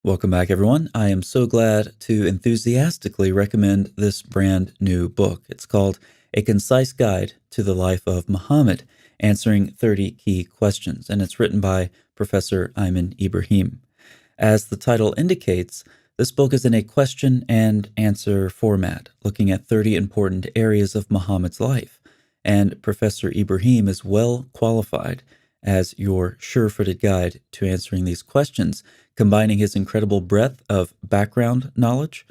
Welcome back, everyone. I am so glad to enthusiastically recommend this brand new book. It's called A Concise Guide to the Life of Muhammad, Answering 30 Key Questions, and it's written by Professor Ayman Ibrahim. As the title indicates, this book is in a question and answer format, looking at 30 important areas of Muhammad's life. And Professor Ibrahim is well qualified as your sure-footed guide to answering these questions, combining his incredible breadth of background knowledge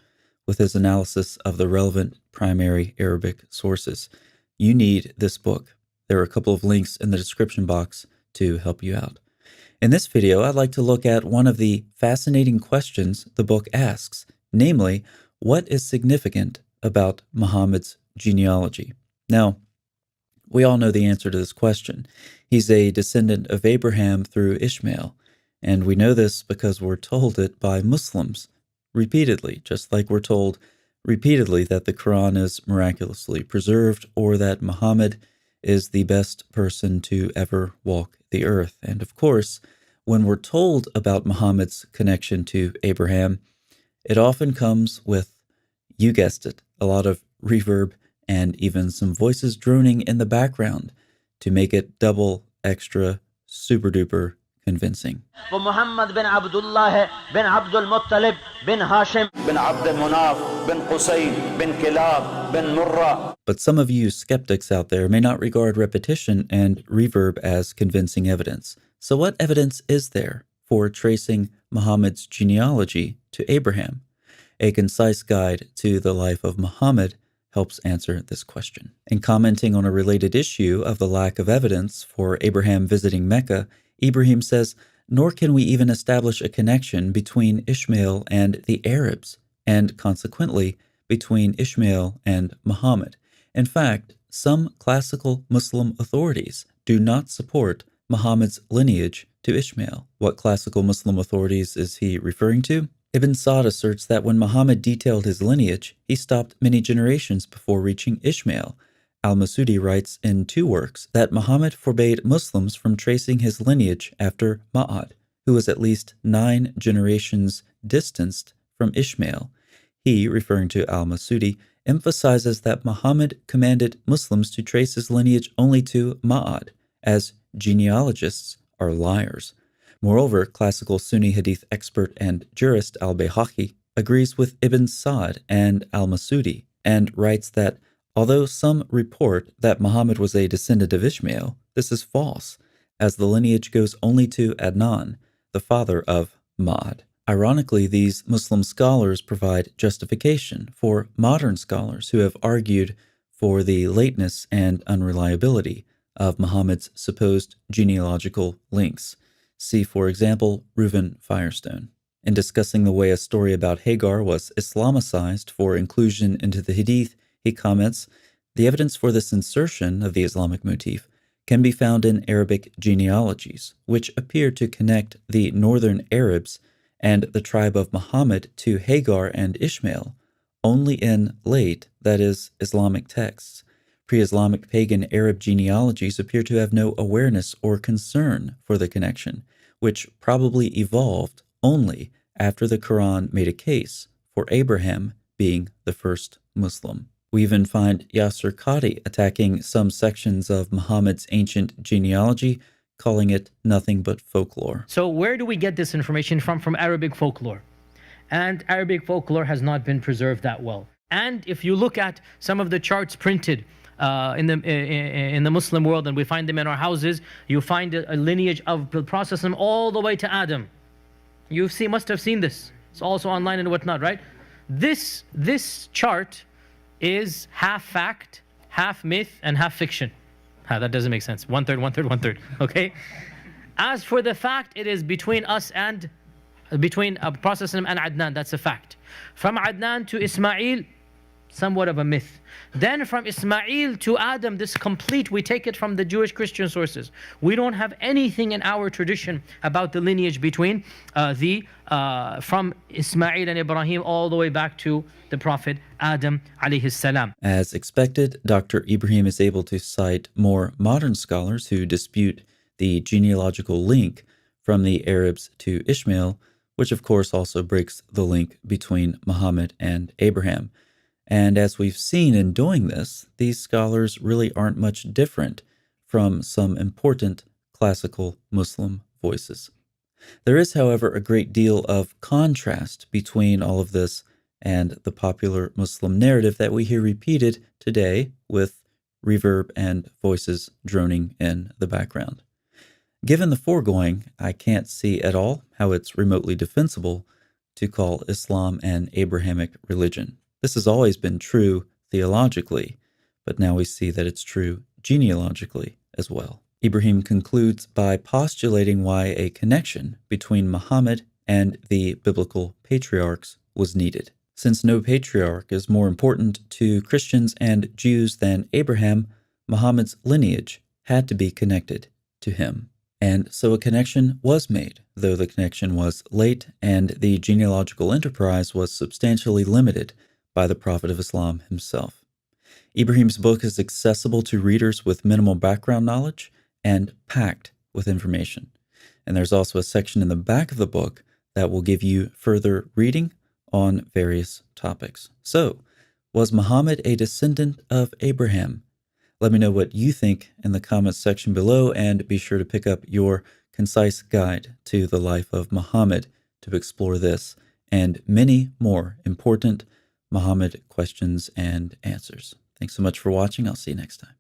with his analysis of the relevant primary Arabic sources. You need this book. There are a couple of links in the description box to help you out. In this video, I'd like to look at one of the fascinating questions the book asks, namely, what is significant about Muhammad's genealogy? Now, we all know the answer to this question. He's a descendant of Abraham through Ishmael, and we know this because we're told it by Muslims repeatedly, just like we're told repeatedly that the Quran is miraculously preserved or that Muhammad is the best person to ever walk the earth. And of course, when we're told about Muhammad's connection to Abraham, it often comes with, you guessed it, a lot of reverb and even some voices droning in the background to make it double extra super duper convincing. Muhammad bin Abdullah bin Abdul Muttalib bin Hashim bin Abd Munaf bin Qusay bin Kilab bin Murrah. But some of you skeptics out there may not regard repetition and reverb as convincing evidence. So what evidence is there for tracing Muhammad's genealogy to Abraham? A Concise Guide to the Life of Muhammad helps answer this question. In commenting on a related issue of the lack of evidence for Abraham visiting Mecca, Ibrahim says, nor can we even establish a connection between Ishmael and the Arabs, and consequently between Ishmael and Muhammad. In fact, some classical Muslim authorities do not support Muhammad's lineage to Ishmael. What classical Muslim authorities is he referring to? Ibn Sa'd asserts that when Muhammad detailed his lineage, he stopped many generations before reaching Ishmael. Al-Masudi writes in two works that Muhammad forbade Muslims from tracing his lineage after Ma'ad, who was at least 9 generations distanced from Ishmael. He, referring to Al-Masudi, emphasizes that Muhammad commanded Muslims to trace his lineage only to Ma'ad, as genealogists are liars. Moreover, classical Sunni hadith expert and jurist al-Bayhaqi agrees with Ibn Sa'd and al-Masudi and writes that although some report that Muhammad was a descendant of Ishmael, this is false, as the lineage goes only to Adnan, the father of Ma'ad. Ironically, these Muslim scholars provide justification for modern scholars who have argued for the lateness and unreliability of Muhammad's supposed genealogical links. See, for example, Reuven Firestone. In discussing the way a story about Hagar was Islamicized for inclusion into the Hadith, he comments, the evidence for this insertion of the Islamic motif can be found in Arabic genealogies, which appear to connect the northern Arabs and the tribe of Muhammad to Hagar and Ishmael only in late, that is, Islamic texts. Pre-Islamic pagan Arab genealogies appear to have no awareness or concern for the connection, which probably evolved only after the Quran made a case for Abraham being the first Muslim. We even find Yasser Qadi attacking some sections of Muhammad's ancient genealogy, calling it nothing but folklore. So where do we get this information from? From Arabic folklore. And Arabic folklore has not been preserved that well. And if you look at some of the charts printed in the Muslim world, and we find them in our houses, you find a lineage of the Prophet all the way to Adam. You must have seen this. It's also online and whatnot, right? This chart is half fact, half myth, and half fiction. That doesn't make sense. One third, okay? As for the fact, it is between us and between Prophet and Adnan. That's a fact. From Adnan to Ismail, somewhat of a myth. Then from Ismail to Adam, this complete, we take it from the Jewish Christian sources. We don't have anything in our tradition about the lineage between from Ismail and Ibrahim all the way back to the Prophet Adam alayhi salam. As expected, Dr. Ibrahim is able to cite more modern scholars who dispute the genealogical link from the Arabs to Ishmael which of course also breaks the link between Muhammad and Abraham. And as we've seen in doing this, these scholars really aren't much different from some important classical Muslim voices. There is, however, a great deal of contrast between all of this and the popular Muslim narrative that we hear repeated today with reverb and voices droning in the background. Given the foregoing, I can't see at all how it's remotely defensible to call Islam an Abrahamic religion. This has always been true theologically, but now we see that it's true genealogically as well. Ibrahim concludes by postulating why a connection between Muhammad and the biblical patriarchs was needed. Since no patriarch is more important to Christians and Jews than Abraham, Muhammad's lineage had to be connected to him. And so a connection was made, though the connection was late and the genealogical enterprise was substantially limited by the Prophet of Islam himself. Ibrahim's book is accessible to readers with minimal background knowledge and packed with information. And there's also a section in the back of the book that will give you further reading on various topics. So, was Muhammad a descendant of Abraham? Let me know what you think in the comments section below, and be sure to pick up your concise guide to the life of Muhammad to explore this and many more important Muhammad questions and answers. Thanks so much for watching. I'll see you next time.